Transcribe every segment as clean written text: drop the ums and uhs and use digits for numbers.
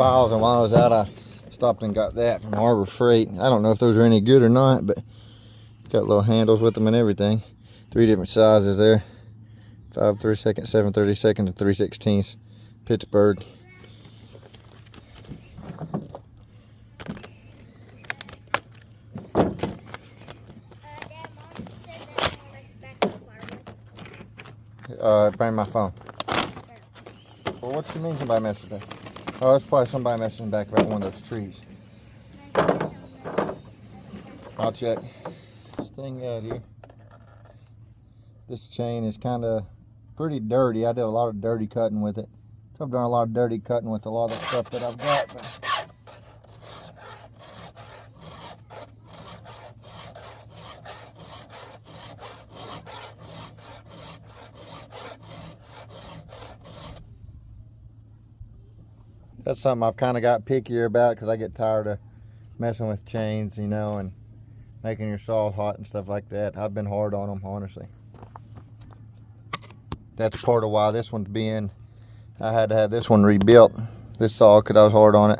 files, and while I was out, I stopped and got that from Harbor Freight. I don't know if those are any good or not, but got little handles with them and everything. 3 different sizes there: 5/32, 7/32, and 3/16. Pittsburgh. Bring my phone. Well, what you mean somebody messaged back? Oh, it's probably somebody messaging back about one of those trees. I'll check. This thing out here. This chain is kind of pretty dirty. I did a lot of dirty cutting with it. So I've done a lot of dirty cutting with a lot of the stuff that I've got. But that's something I've kind of got pickier about because I get tired of messing with chains, you know, and making your saws hot and stuff like that. I've been hard on them, honestly. That's part of why this one's being, I had to have this one rebuilt, this saw, because I was hard on it.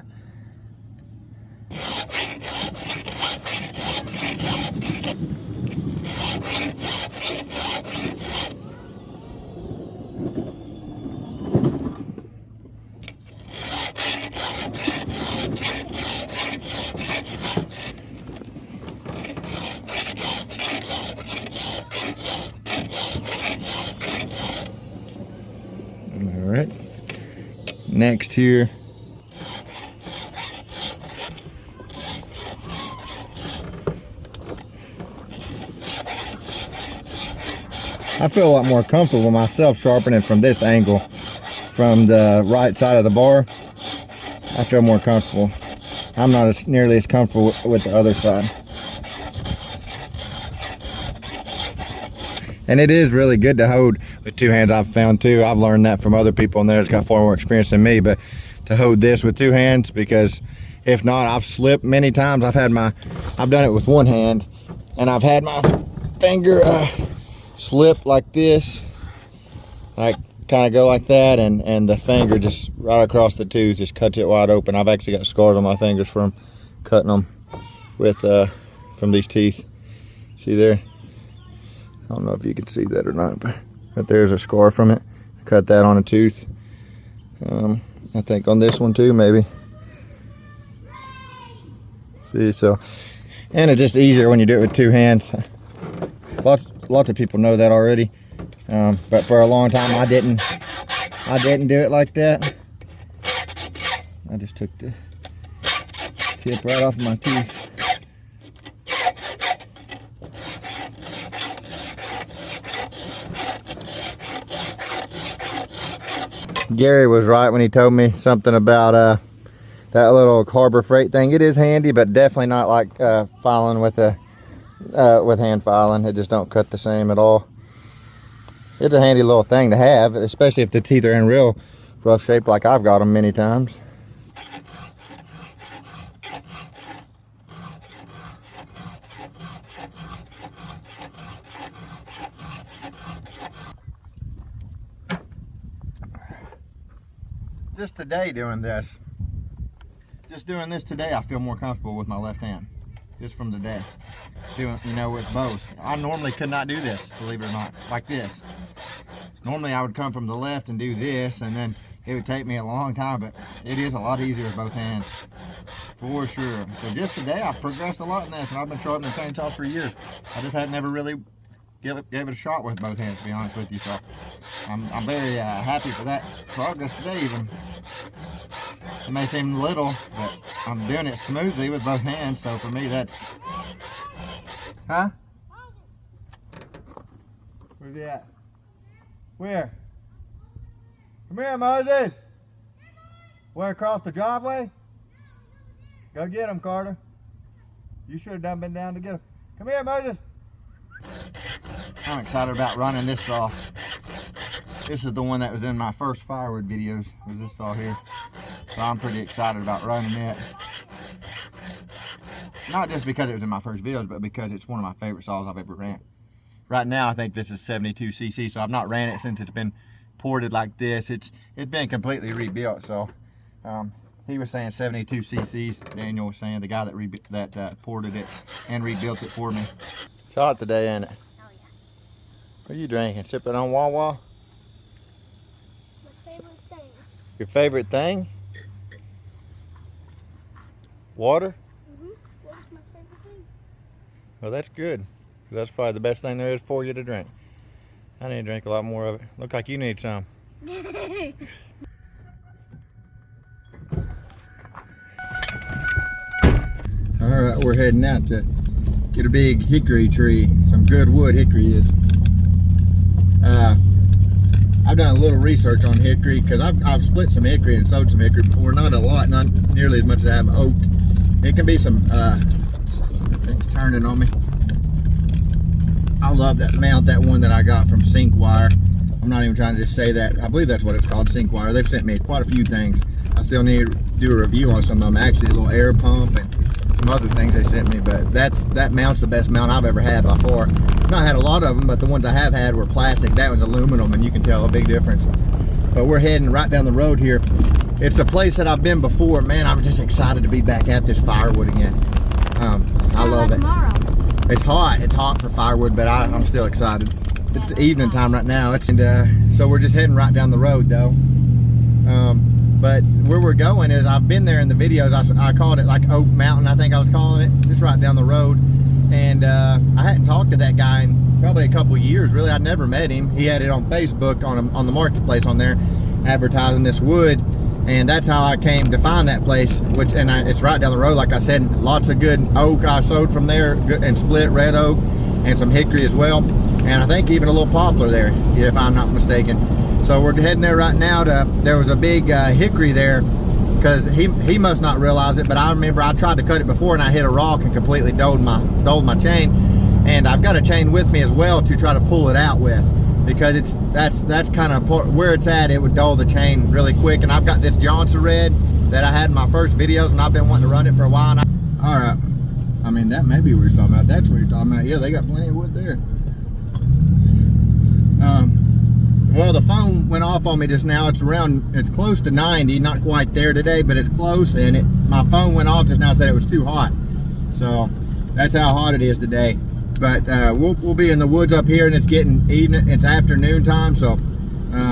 Alright, next here, I feel a lot more comfortable myself sharpening from this angle, from the right side of the bar. I feel more comfortable. I'm not nearly as comfortable with the other side. And it is really good to hold with 2 hands, I've found too. I've learned that from other people in there that's got far more experience than me, but to hold this with 2 hands, because if not, I've slipped many times. I've done it with 1 hand, and I've had my finger slip like this, like kind of go like that, and the finger just right across the tooth just cuts it wide open. I've actually got scars on my fingers from cutting them with from these teeth. See there? I don't know if you can see that or not, but there's a scar from it. I cut that on a tooth. I think on this one too, maybe. See, so, and it's just easier when you do it with 2 hands. Lots of people know that already, but for a long time I didn't do it like that. I just took the tip right off of my tooth. Gary was right when he told me something about that little Harbor Freight thing. It is handy, but definitely not like filing with hand filing. It just don't cut the same at all. It's a handy little thing to have, especially if the teeth are in real rough shape like I've got them many times. Just today doing this today, I feel more comfortable with my left hand, just from today. Doing, you know, with both. I normally could not do this, believe it or not, like this. Normally I would come from the left and do this, and then it would take me a long time, but it is a lot easier with both hands, for sure. So just today, I've progressed a lot in this, and I've been sharpening chainsaws for years. I just had never really gave it a shot with both hands, to be honest with you. So I'm very happy for that progress today. Even it may seem little, but I'm doing it smoothly with both hands. So for me, that's Where's he at? Where? Come here, Moses. Where, across the driveway? Go get him, Carter. You should have been down to get him. Come here, Moses. I'm excited about running this saw. This is the one that was in my first Firewood videos, was this saw here. So I'm pretty excited about running it. Not just because it was in my first videos, but because it's one of my favorite saws I've ever ran. Right now, I think this is 72cc, so I've not ran it since it's been ported like this. It's been completely rebuilt, so He was saying 72 cc's. Daniel was saying, the guy that ported it and rebuilt it for me. It's hot today, ain't it? Oh yeah. What are you drinking? Sipping on Wawa? My favorite thing. Your favorite thing? Water? What is my favorite thing? Well, that's good. That's probably the best thing there is for you to drink. I need to drink a lot more of it. Look like you need some. Alright, we're heading out to get a big hickory tree. Some good wood hickory is. I've done a little research on hickory because I've split some hickory and sewed some hickory before. Not a lot, not nearly as much as I have oak. It can be some things turning on me. I love that mount, that one that I got from Sync Wire. I'm not even trying to just say that. I believe that's what it's called, Sync Wire. They've sent me quite a few things. I still need to do a review on some of them. Actually, a little air pump and some other things they sent me. But that mount's the best mount I've ever had by far. Not had a lot of them, but the ones I have had were plastic. That was aluminum, and you can tell a big difference. But we're heading right down the road here. It's a place that I've been before. Man, I'm just excited to be back at this Firewood again. I love it. Tomorrow. It's hot for Firewood, but I'm still excited. It's the evening time right now. So we're just heading right down the road though. But where we're going is, I've been there in the videos. I called it like Oak Mountain, I think I was calling it, just right down the road. And I hadn't talked to that guy in probably a couple years. Really, I'd never met him. He had it on Facebook on the marketplace on there, advertising this wood. And that's how I came to find that place, it's right down the road, like I said. Lots of good oak I sewed from there, and split red oak, and some hickory as well. And I think even a little poplar there, if I'm not mistaken. So we're heading there right now. There was a big hickory there, because he must not realize it, but I remember I tried to cut it before and I hit a rock and completely doled my chain. And I've got a chain with me as well to try to pull it out with, because that's kind of where it's at. It would dull the chain really quick. And I've got this Jonsared that I had in my first videos, and I've been wanting to run it for a while. All right, I mean, that may be what you're talking about. That's what you're talking about. Yeah, they got plenty of wood there. Well, the phone went off on me just now. It's close to 90, not quite there today, but it's close. And my phone went off just now, said it was too hot. So that's how hot it is today. But we'll be in the woods up here, and it's getting evening. It's afternoon time, so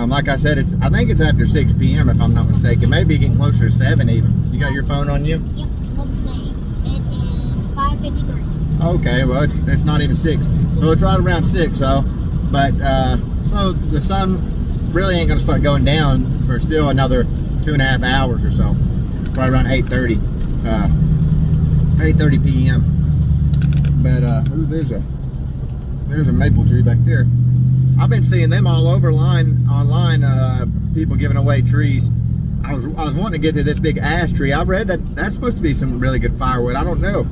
like I said, I think it's after 6 p.m. if I'm not mistaken. Maybe getting closer to 7 even. You got your phone on you? Yep, let's see. It is 5:53. Okay, well it's not even 6, so it's right around 6. So the sun really ain't gonna start going down for still another 2.5 hours or so. Probably around 8:30 p.m. But ooh, there's a maple tree back there. I've been seeing them all over online. People giving away trees. I was wanting to get to this big ash tree. I've read that's supposed to be some really good firewood. I don't know,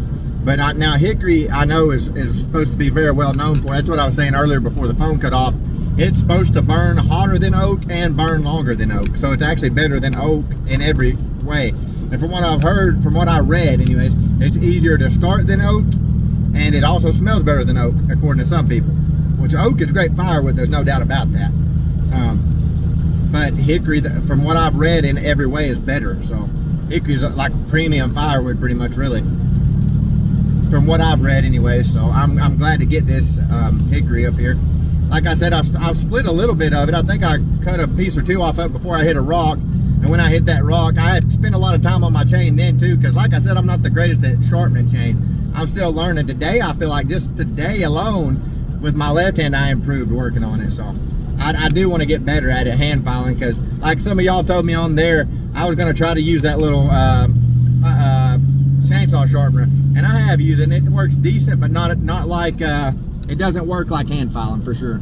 but now hickory I know is supposed to be very well known for. That's what I was saying earlier before the phone cut off. It's supposed to burn hotter than oak and burn longer than oak. So it's actually better than oak in every way. And from what I've heard, from what I read anyways, it's easier to start than oak. And it also smells better than oak, according to some people. Which oak is great firewood, there's no doubt about that. But hickory, from what I've read, in every way is better. So hickory is like premium firewood, pretty much, really. From what I've read, anyways. So I'm glad to get this hickory up here. Like I said, I've split a little bit of it. I think I cut a piece or two off of it before I hit a rock. And when I hit that rock, I had spent a lot of time on my chain then too, because like I said, I'm not the greatest at sharpening chains. I'm still learning. Today, I feel like just today alone, with my left hand, I improved working on it. So I do want to get better at it, hand filing, because like some of y'all told me on there, I was going to try to use that little chainsaw sharpener, and I have used it, and it works decent, but not like it doesn't work like hand filing for sure.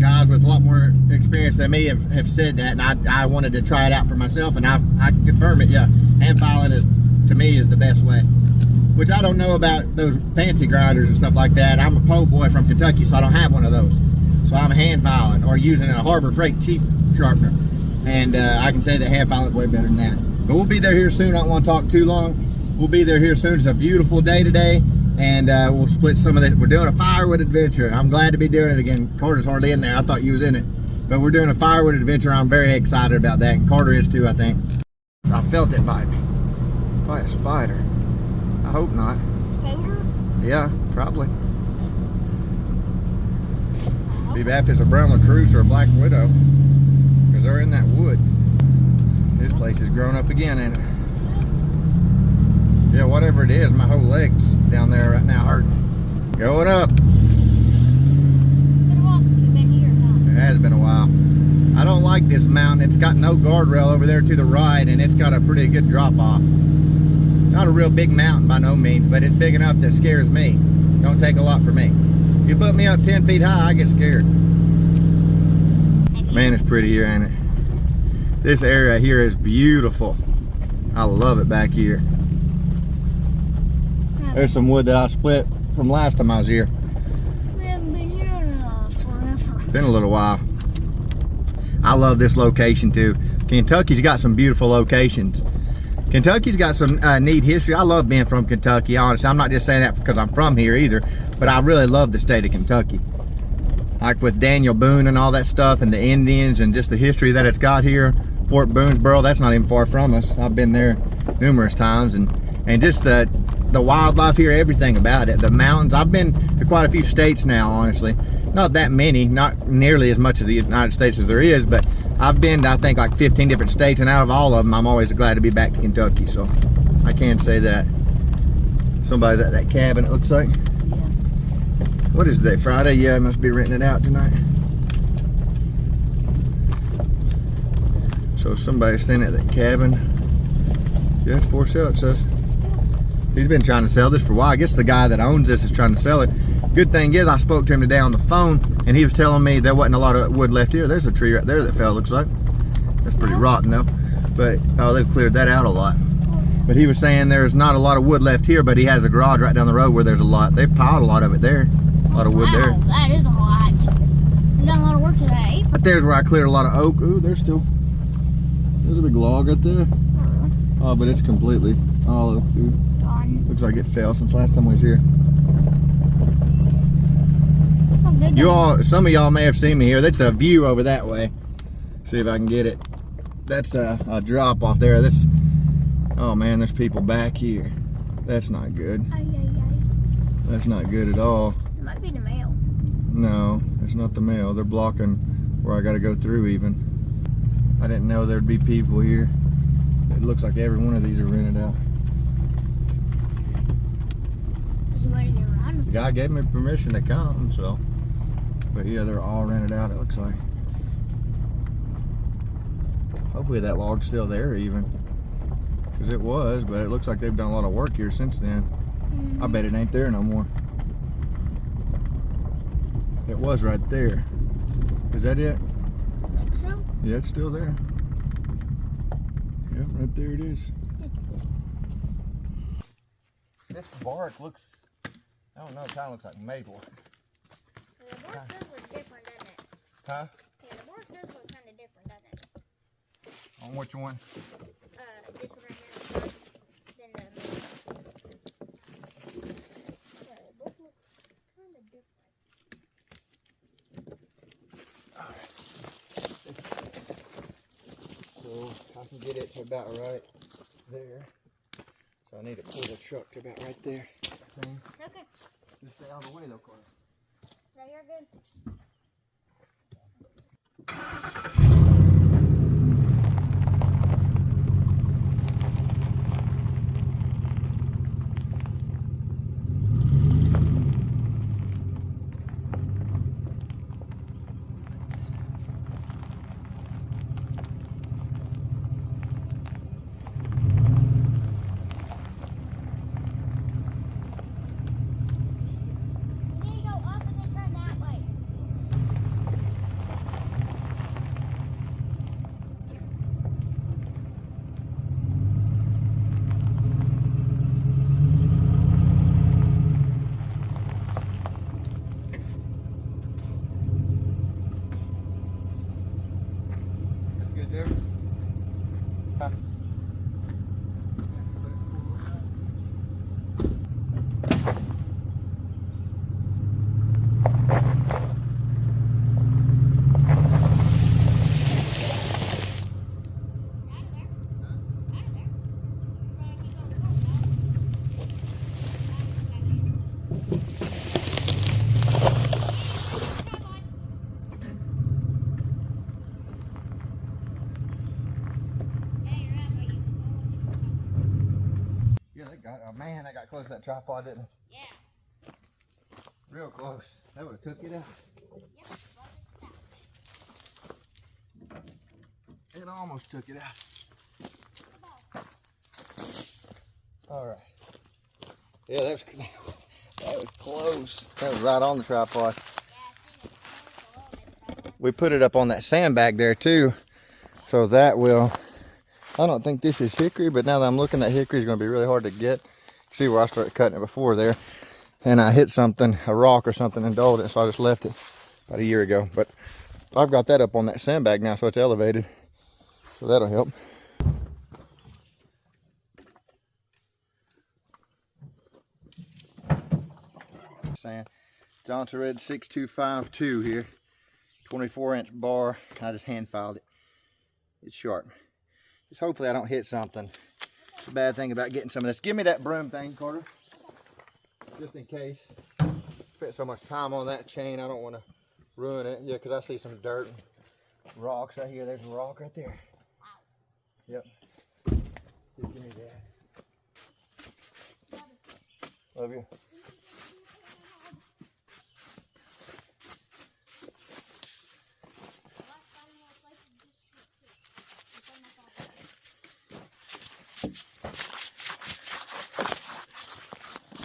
Guys with a lot more experience than me have said that, and I wanted to try it out for myself, and I can confirm it. Yeah, hand filing to me is the best way. Which I don't know about those fancy grinders and stuff like that. I'm a po' boy from Kentucky, so I don't have one of those. So I'm hand filing or using a Harbor Freight cheap sharpener, and I can say that hand filing is way better than that. But we'll be there here soon. I don't want to talk too long. We'll be there here soon. It's a beautiful day today. And we'll split some of it. We're doing a firewood adventure. I'm glad to be doing it again. Carter's hardly in there. I thought you was in it. But we're doing a firewood adventure. I'm very excited about that, and Carter is too, I think. I felt it bite me. Probably a spider. I hope not. Spider? Yeah, probably. Be bad if it's a brown recluse or a black widow, because they're in that wood. This place is grown up again, ain't it? Yeah, whatever it is, my whole leg's down there right now hurting. Going up. It's been a while since we've been here, huh? It has been a while. I don't like this mountain. It's got no guardrail over there to the right, and it's got a pretty good drop off. Not a real big mountain by no means, but it's big enough that scares me. Don't take a lot for me. You put me up 10 feet high, I get scared. Man, it's pretty here, ain't it? This area here is beautiful. I love it back here. There's some wood that I split from last time I was here. We haven't been here in forever. Been a little while. I love this location too. Kentucky's got some beautiful locations. Kentucky's got some neat history. I love being from Kentucky, honestly. I'm not just saying that because I'm from here either, but I really love the state of Kentucky. Like with Daniel Boone and all that stuff, and the Indians, and just the history that it's got here. Fort Boonesboro, that's not even far from us. I've been there numerous times, and just the wildlife here, everything about it. The mountains. I've been to quite a few states now, honestly. Not that many, not nearly as much of the United States as there is, but I've been to, I think, like 15 different states, and out of all of them, I'm always glad to be back to Kentucky, so I can say that. Somebody's at that cabin, it looks like. What is the day? Friday? Yeah, I must be renting it out tonight. So somebody's staying at that cabin. Yeah, it's for sale, it says. He's been trying to sell this for a while. I guess the guy that owns this is trying to sell it. Good thing is I spoke to him today on the phone, and he was telling me there wasn't a lot of wood left here. There's a tree right there that fell, looks like. That's pretty rotten though. But oh, they've cleared that out a lot. But he was saying there's not a lot of wood left here, but he has a garage right down the road where there's a lot. They've piled a lot of it there. A lot of wood there. That is a lot. We've done a lot of work to that. Right there's where I cleared a lot of oak. Ooh, there's a big log right there. Oh, but it's completely all oak too. Gone. Looks like it fell since last time we was here. Oh, Some of y'all may have seen me here. That's a view over that way. See if I can get it. That's a drop off there. Oh man, there's people back here. That's not good. That's not good at all. It might be the mail. No, it's not the mail. They're blocking where I got to go through even. I didn't know there'd be people here. It looks like every one of these are rented out. Is you ready to get around? The guy gave me permission to come, so. But yeah, they're all rented out, it looks like. Hopefully that log's still there even. Because it was, but it looks like they've done a lot of work here since then. I bet it ain't there no more. It was right there. Is that it? I think so. Yeah, it's still there. Yep, right there it is. This bark looks, I don't know, it kind of looks like maple. The bark does look different, doesn't it? Huh? Yeah, the bark does look kind of different, doesn't it? On which one? This one right here. Then the yeah, they both look kind of different. So I can get it to about right there. So I need to pull the truck to about right there. Okay. Just stay out of the way though, Carter. Now you're good. You need to go up and then turn that way. Oh man, I got close to that tripod, didn't I? Yeah. Real close. That would have took it out. Yep. It almost took it out. All right. Yeah, that was close. That was right on the tripod. We put it up on that sandbag there too, so that will. I don't think this is hickory, but now that I'm looking, that hickory is going to be really hard to get. See where I started cutting it before there, and I hit something, a rock or something, and dulled it, so I just left it about a year ago. But I've got that up on that sandbag now, so it's elevated, so that'll help. Sand. Jonsared 6252 here, 24-inch bar. I just hand filed it. It's sharp. Just hopefully I don't hit something. It's a bad thing about getting some of this. Give me that broom thing, Carter, just in case. Spent so much time on that chain, I don't want to ruin it. Yeah, because I see some dirt and rocks right here. There's a rock right there. Yep. Just give me that. Love you.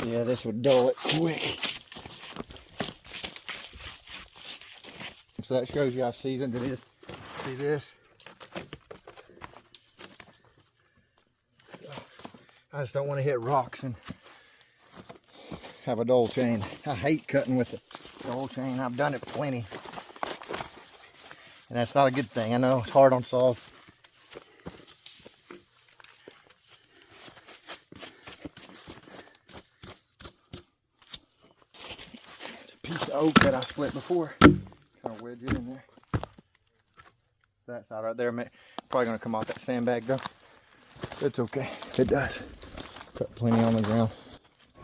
Yeah, this would dull it quick. So that shows you how seasoned it is. See this? I just don't want to hit rocks and have a dull chain. I hate cutting with a dull chain. I've done it plenty. And that's not a good thing. I know it's hard on saws. Piece of oak that I split before. Kind of wedge it in there. That side right there, probably gonna come off that sandbag though. It's okay, it does. Cut plenty on the ground.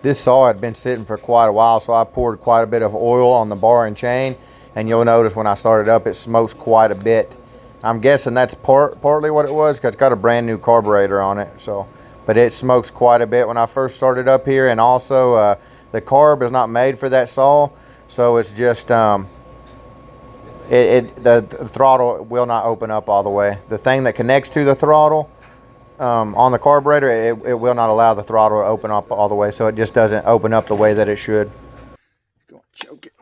This saw had been sitting for quite a while, so I poured quite a bit of oil on the bar and chain, and you'll notice when I started up, it smokes quite a bit. I'm guessing that's partly what it was, because it's got a brand new carburetor on it. So, but it smokes quite a bit when I first started up here, and also the carb is not made for that saw. So it's just, the throttle will not open up all the way. The thing that connects to the throttle on the carburetor, it will not allow the throttle to open up all the way. So it just doesn't open up the way that it should. Go choke it.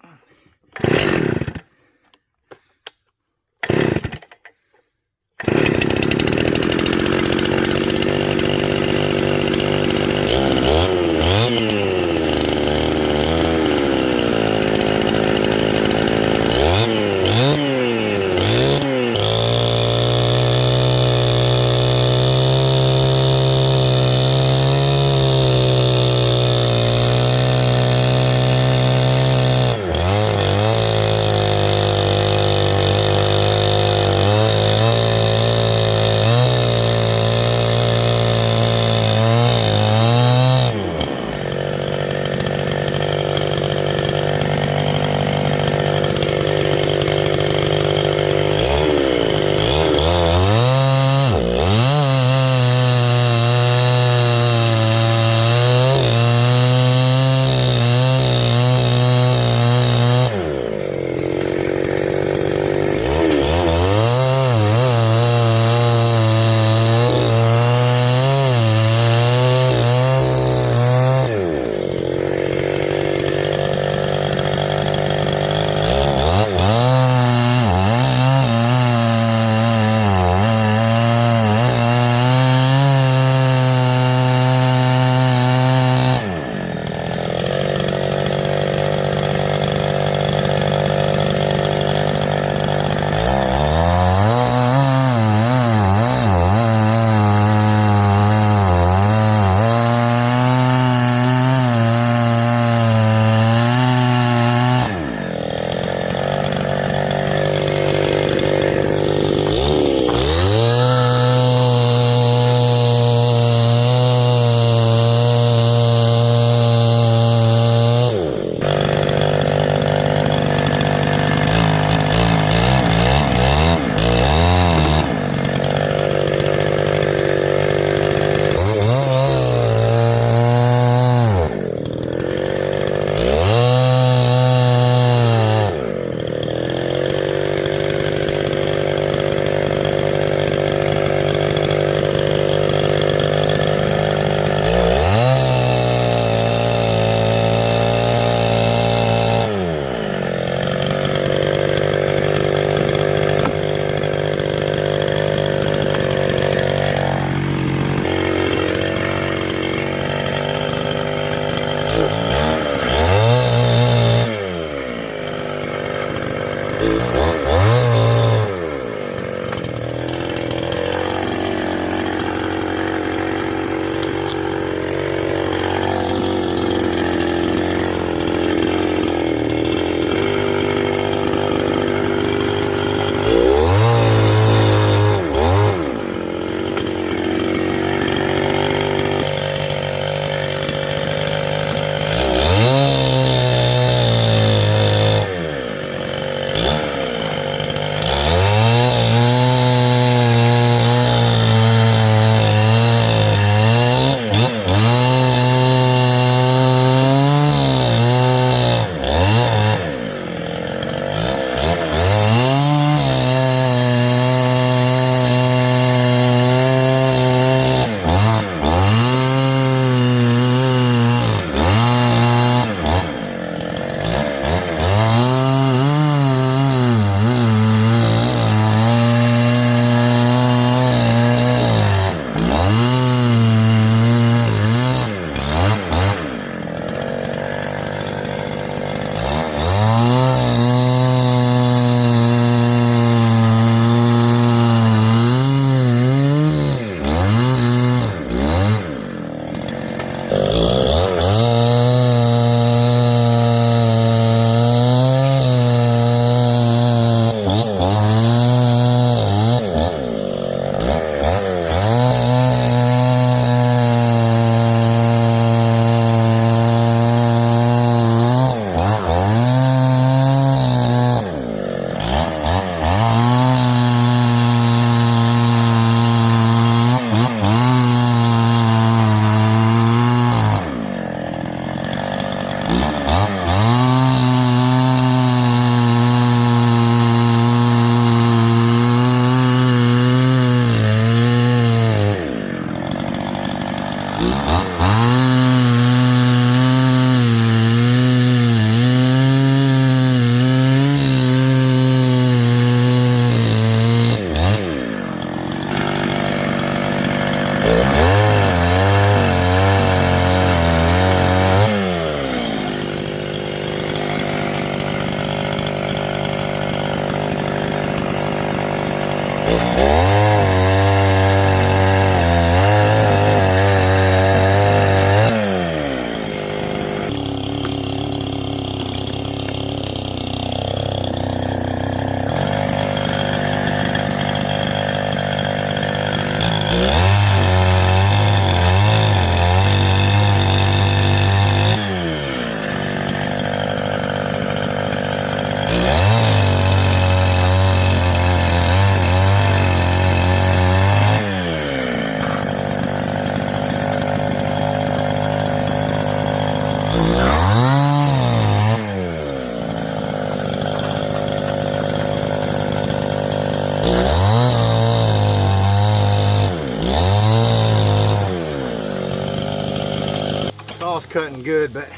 saw's cutting good, but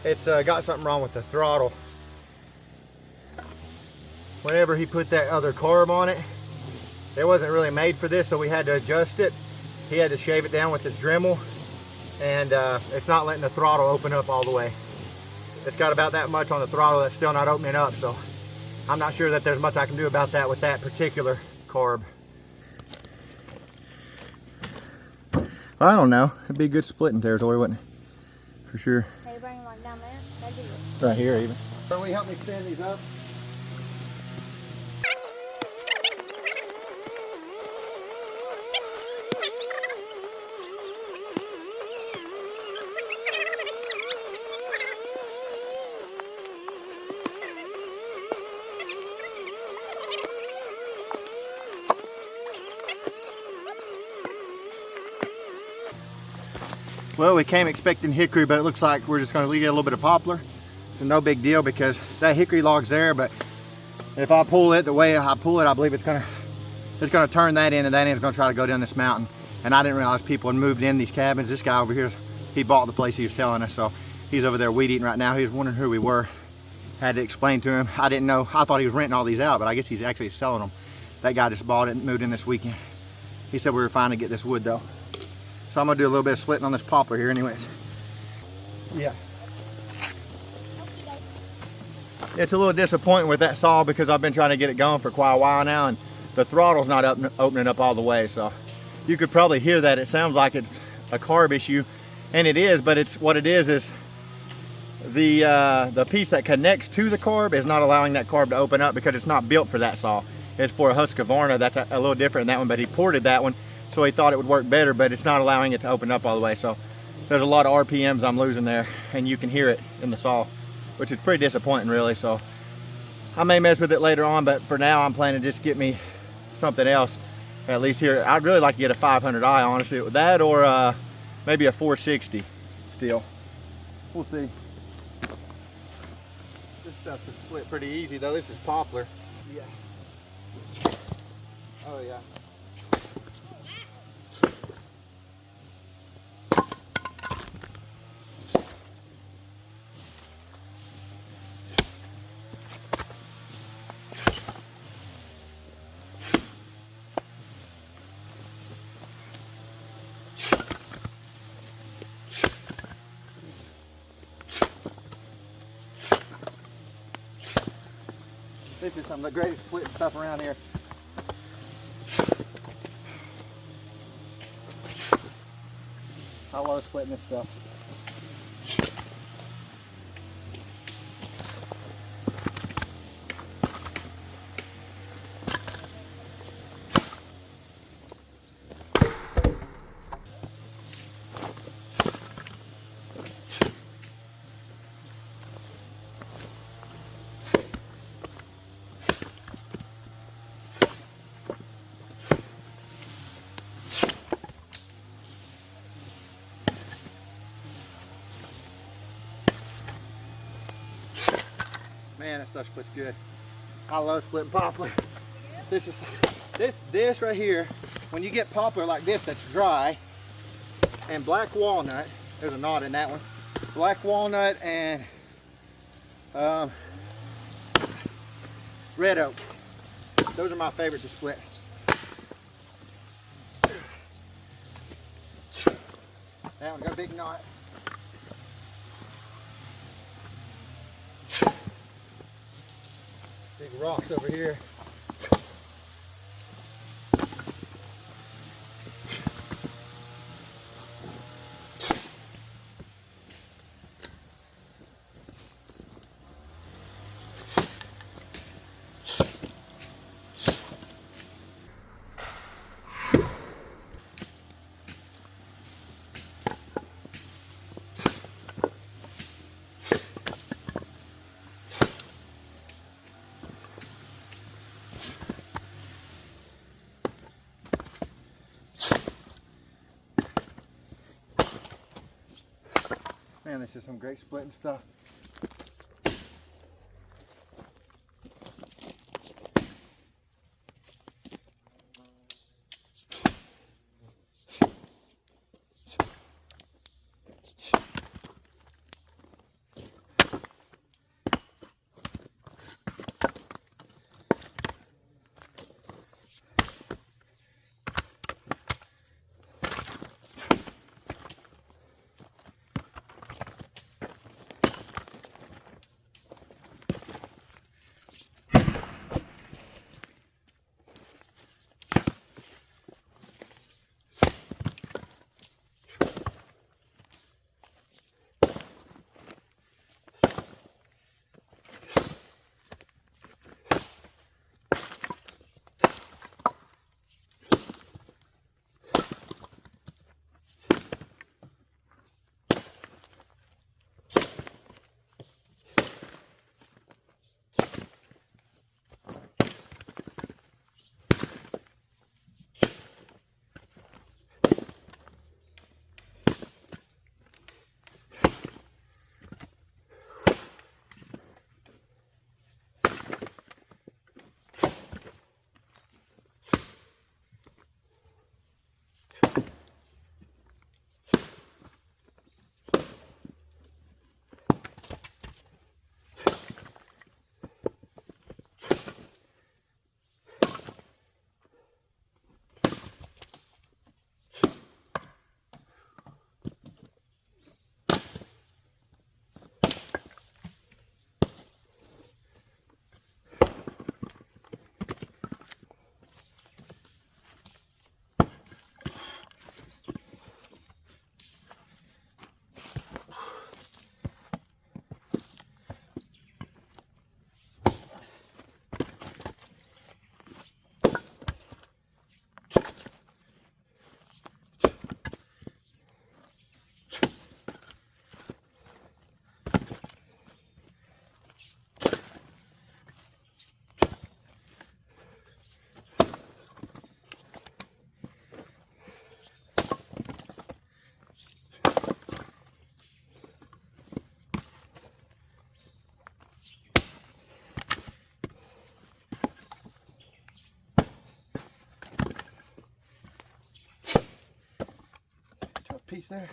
it's got something wrong with the throttle. Whenever he put that other carb on it, it wasn't really made for this, so we had to adjust it. He had to shave it down with his Dremel, and it's not letting the throttle open up all the way. It's got about that much on the throttle that's still not opening up, so I'm not sure that there's much I can do about that with that particular carb. I don't know. It'd be a good splitting territory, wouldn't it? For sure. They bring them like down there. That'd be good. Right here, even. So will you help me stand these up? Well, we came expecting hickory, but it looks like we're just going to get a little bit of poplar. It's no big deal because that hickory log's there, but if I pull it the way I pull it, I believe it's gonna turn that end, and that end is gonna try to go down this mountain. And I didn't realize people had moved in these cabins. This guy over here, he bought the place he was telling us, so he's over there weed eating right now. He was wondering who we were. Had to explain to him. I didn't know. I thought he was renting all these out, but I guess he's actually selling them. That guy just bought it and moved in this weekend. He said we were fine to get this wood though. So I'm gonna do a little bit of splitting on this poplar here anyways. Yeah. It's a little disappointing with that saw because I've been trying to get it going for quite a while now, and the throttle's not opening up all the way. So you could probably hear that. It sounds like it's a carb issue, and it is, but it's what it is the piece that connects to the carb is not allowing that carb to open up because it's not built for that saw. It's for a Husqvarna. That's a little different than that one, but he ported that one, so he thought it would work better, but it's not allowing it to open up all the way. So there's a lot of RPMs I'm losing there, and you can hear it in the saw, which is pretty disappointing really. So I may mess with it later on, but for now I'm planning to just get me something else at least here. I'd really like to get a 500i honestly with that, or maybe a 460 still. We'll see. This stuff is split pretty easy though. This is poplar. Yeah. Oh yeah. This is some of the greatest splitting stuff around here. I love splitting this stuff. Man, that stuff splits good. I love splitting poplar. This is this right here. When you get poplar like this that's dry, and black walnut, there's a knot in that one. Black walnut and red oak. Those are my favorites to split. That one got a big knot. Big rocks over here. Man, this is some great splitting stuff. tough piece there.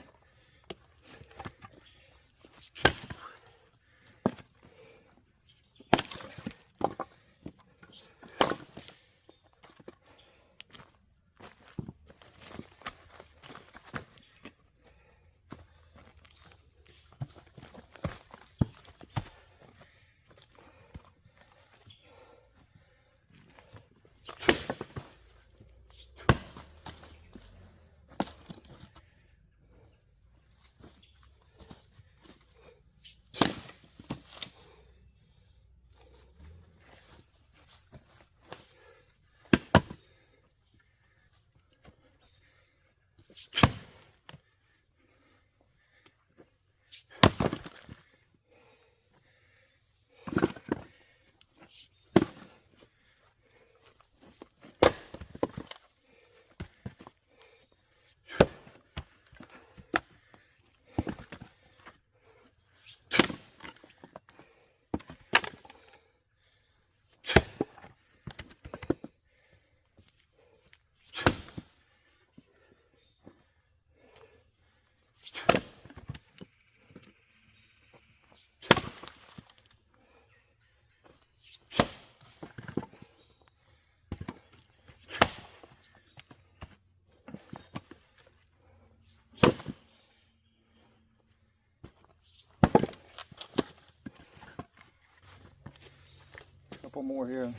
Couple more here.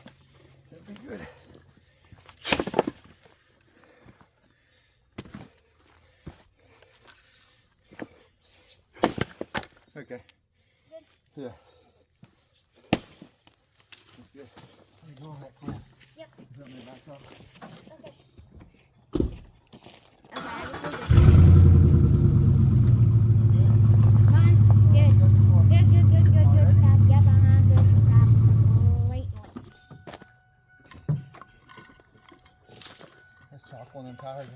That'd be good. Okay. Good? Yeah. That's good. Let me go on that cliff. Yep. Help me back up. Okay. Okay, I just need this. Come on. Good. Good. Stop. Yep, good. Stop. Completely. Let's chop one of them tires.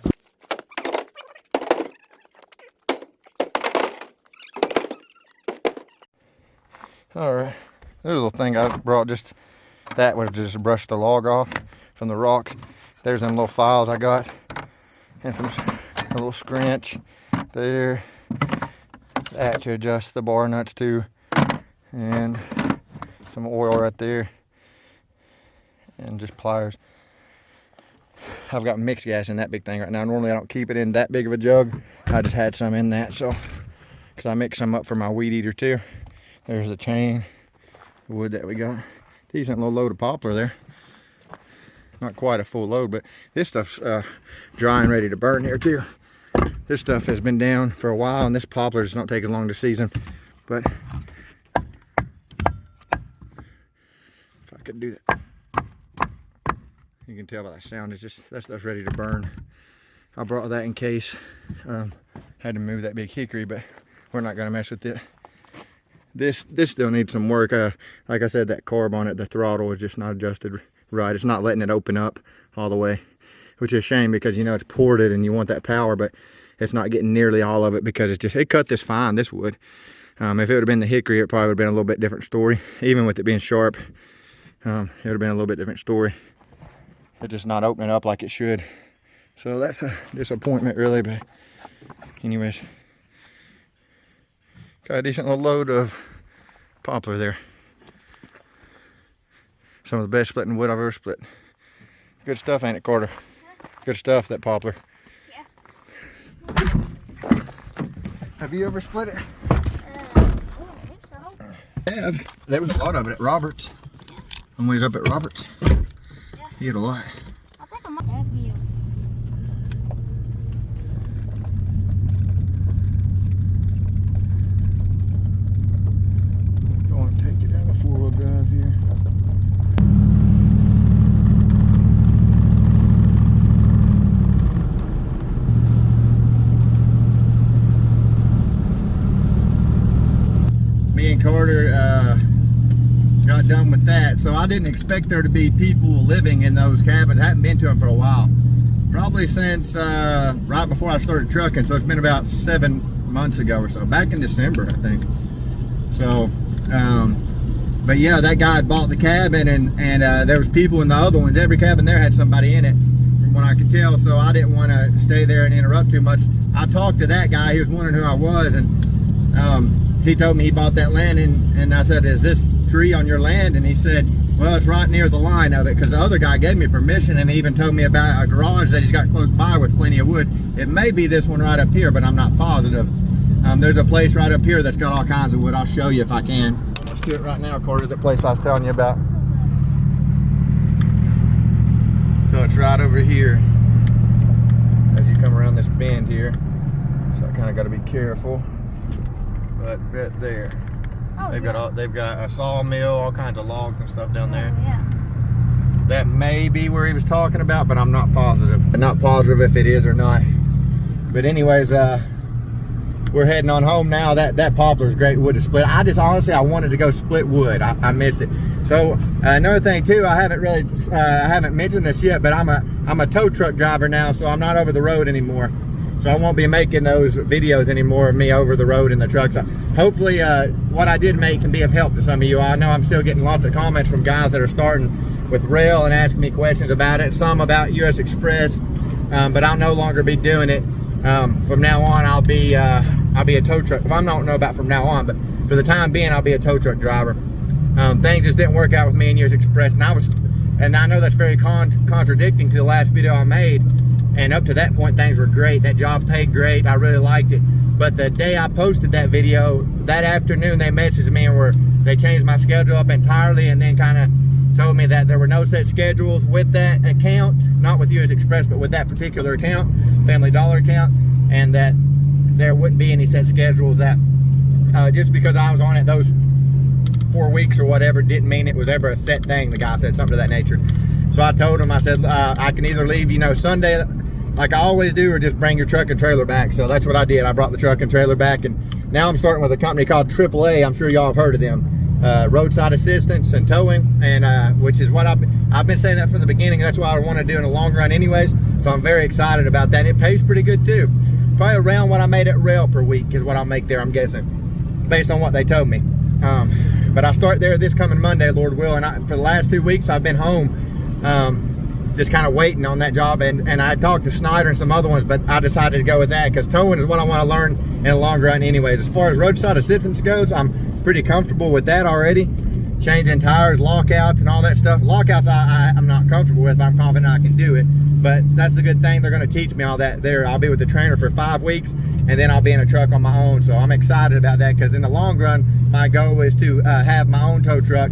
Alright, there's a little thing I brought, just that was just to brush the log off from the rocks. There's them little files I got, and a little scrunch there. That to adjust the bar nuts to, and some oil right there, and just pliers. I've got mixed gas in that big thing right now. Normally I don't keep it in that big of a jug. I just had some in that, so because I mix some up for my weed eater too. There's the chain, the wood that we got. Decent little load of poplar there. Not quite a full load, but this stuff's dry and ready to burn here too. This stuff has been down for a while, and this poplar does not take as long to season. But if I could do that, you can tell by that sound. It's just that stuff's ready to burn. I brought that in case. Had to move that big hickory, but we're not gonna mess with it. This still needs some work. Like I said, that carb on it, the throttle is just not adjusted right. It's not letting it open up all the way, which is a shame because, you know, it's ported and you want that power, but it's not getting nearly all of it because it cut this fine, this wood. If it would have been the hickory, it probably would have been a little bit different story. Even with it being sharp, it would have been a little bit different story. It's just not opening up like it should. So that's a disappointment really, but anyways. Got a decent little load of poplar there. Some of the best splitting wood I've ever split. Good stuff, ain't it, Carter? Good stuff, that poplar. Yeah. Have you ever split it? I don't think so. I have. There was a lot of it at Roberts. Yeah. One ways up at Roberts. Yeah. He had a lot. I think I might have you. Going to take it out of four-wheel drive here. Me and Carter got done with that, so I didn't expect there to be people living in those cabins. I hadn't been to them for a while, probably since right before I started trucking, so it's been about 7 months ago or so, back in December I think. So but yeah, that guy had bought the cabin, and there was people in the other ones. Every cabin there had somebody in it from what I could tell, so I didn't want to stay there and interrupt too much. I talked to that guy. He was wondering who I was, and he told me he bought that land, and I said, is this tree on your land? And he said, well, it's right near the line of it, because the other guy gave me permission, and he even told me about a garage that he's got close by with plenty of wood. It may be this one right up here, but I'm not positive. There's a place right up here that's got all kinds of wood. I'll show you if I can. Let's do it right now, according to the place I was telling you about. So it's right over here as you come around this bend here. So I kind of got to be careful. But right there, Oh, they've got a sawmill, all kinds of logs and stuff down there. Oh, yeah. That may be where he was talking about, but I'm not positive. I'm not positive if it is or not. But anyways, we're heading on home now. That poplar is great wood to split. I just honestly, I wanted to go split wood. I miss it. So another thing too, I haven't mentioned this yet, but I'm a tow truck driver now, so I'm not over the road anymore. So I won't be making those videos anymore of me over the road in the trucks. Hopefully what I did make can be of help to some of you. I know I'm still getting lots of comments from guys that are starting with rail and asking me questions about it, some about US Express, but I'll no longer be doing it. From now on, I'll be a tow truck. Well, I don't know about from now on, but for the time being, I'll be a tow truck driver. Things just didn't work out with me and US Express, and I know that's very contradicting to the last video I made. And up to that point, things were great. That job paid great. I really liked it. But the day I posted that video, that afternoon, they messaged me and they changed my schedule up entirely, and then kind of told me that there were no set schedules with that account, not with US Express, but with that particular account, Family Dollar account, and that there wouldn't be any set schedules. That just because I was on it those 4 weeks or whatever didn't mean it was ever a set thing. The guy said something to that nature. So I told him, I said, I can either leave, Sunday like I always do, or just bring your truck and trailer back. So that's what I did. I brought the truck and trailer back, and now I'm starting with a company called AAA. I'm sure y'all have heard of them. Roadside assistance and towing, and which is what I've been saying that from the beginning. That's what I want to do in the long run anyways. So I'm very excited about that. And it pays pretty good too. Probably around what I made at rail per week is what I'll make there, I'm guessing, based on what they told me. But I start there this coming Monday, Lord will. And for the last 2 weeks, I've been home, just kind of waiting on that job. And I talked to Snyder and some other ones, but I decided to go with that because towing is what I want to learn in the long run anyways. As far as roadside assistance goes, I'm pretty comfortable with that already. Changing tires, lockouts, and all that stuff. Lockouts I'm not comfortable with, but I'm confident I can do it. But that's the good thing. They're going to teach me all that there. I'll be with the trainer for 5 weeks, and then I'll be in a truck on my own. So I'm excited about that, because in the long run, my goal is to have my own tow truck.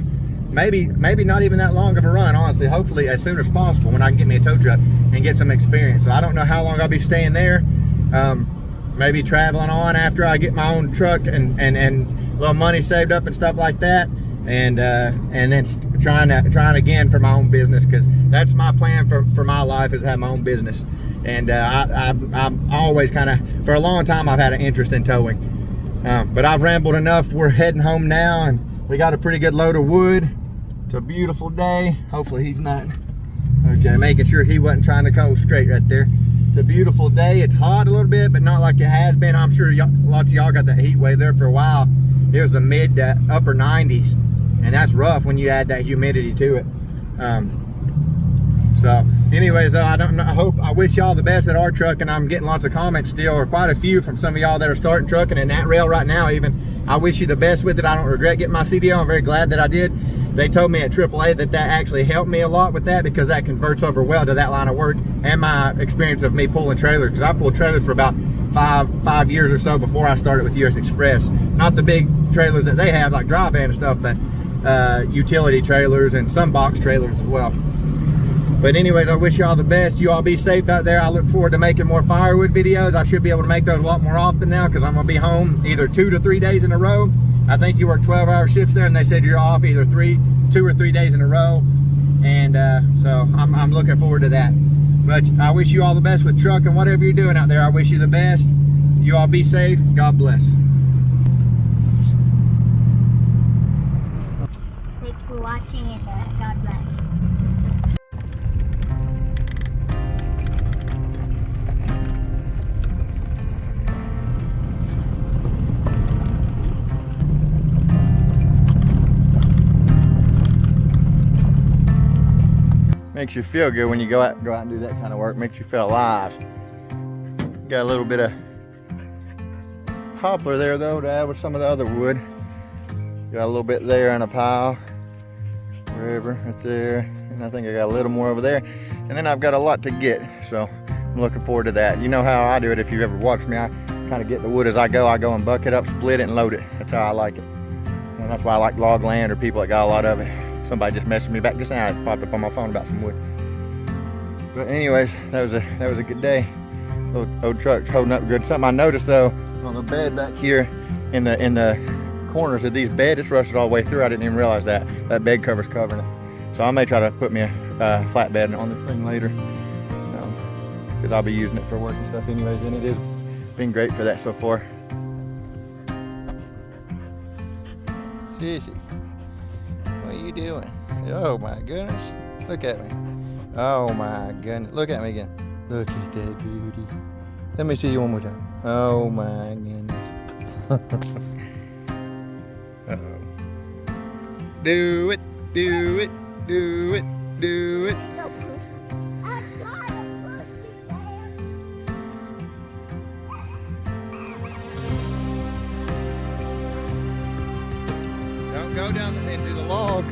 Maybe not even that long of a run, honestly. Hopefully as soon as possible, when I can get me a tow truck and get some experience. So I don't know how long I'll be staying there. Maybe traveling on after I get my own truck and a little money saved up and stuff like that. And then trying again for my own business, because that's my plan for my life, is to have my own business. And I'm always kind of, for a long time, I've had an interest in towing. But I've rambled enough. We're heading home now, and we got a pretty good load of wood. It's a beautiful day. Hopefully he's not, okay, making sure he wasn't trying to go straight right there. It's a beautiful day. It's hot a little bit, but not like it has been. I'm sure lots of y'all got that heat wave there for a while. It was the mid to upper 90s, and that's rough when you add that humidity to it. So anyways, I wish y'all the best at our truck, and I'm getting lots of comments still, or quite a few from some of y'all that are starting trucking and at rail right now even. I wish you the best with it. I don't regret getting my CDL. I'm very glad that I did. They told me at AAA that actually helped me a lot with that, because that converts over well to that line of work, and my experience of me pulling trailers, because I pulled trailers for about five years or so before I started with US Express. Not the big trailers that they have, like dry van and stuff, but utility trailers and some box trailers as well. But anyways, I wish you all the best. You all be safe out there. I look forward to making more firewood videos. I should be able to make those a lot more often now, because I'm going to be home either 2 to 3 days in a row. I think you work 12-hour shifts there, and they said you're off either 2 or 3 days in a row. And so I'm looking forward to that. But I wish you all the best with truck and whatever you're doing out there. I wish you the best. You all be safe. God bless. Thanks for watching, and God bless. Makes you feel good when you go out and do that kind of work. Makes you feel alive. Got a little bit of poplar there though to add with some of the other wood. Got a little bit there in a pile, wherever, right there. And I think I got a little more over there. And then I've got a lot to get, so I'm looking forward to that. You know how I do it if you've ever watched me. I kind of get the wood as I go. I go and buck it up, split it, and load it. That's how I like it. And that's why I like log land or people that got a lot of it. Somebody just messaged me back just now. It popped up on my phone about some wood. But anyways, that was a good day. Old truck holding up good. Something I noticed though on the bed back here in the corners of these beds, it's rusted all the way through. I didn't even realize that bed cover's covering it. So I may try to put me a flatbed on this thing later, because I'll be using it for work and stuff anyways, and it has been great for that so far. Sissy, what are you doing? Oh my goodness, look at me. Oh my goodness, look at me again. Look at that beauty. Let me see you one more time. Oh my goodness. Uh-oh. Do it, do it, do it, do it. Don't go down into the log.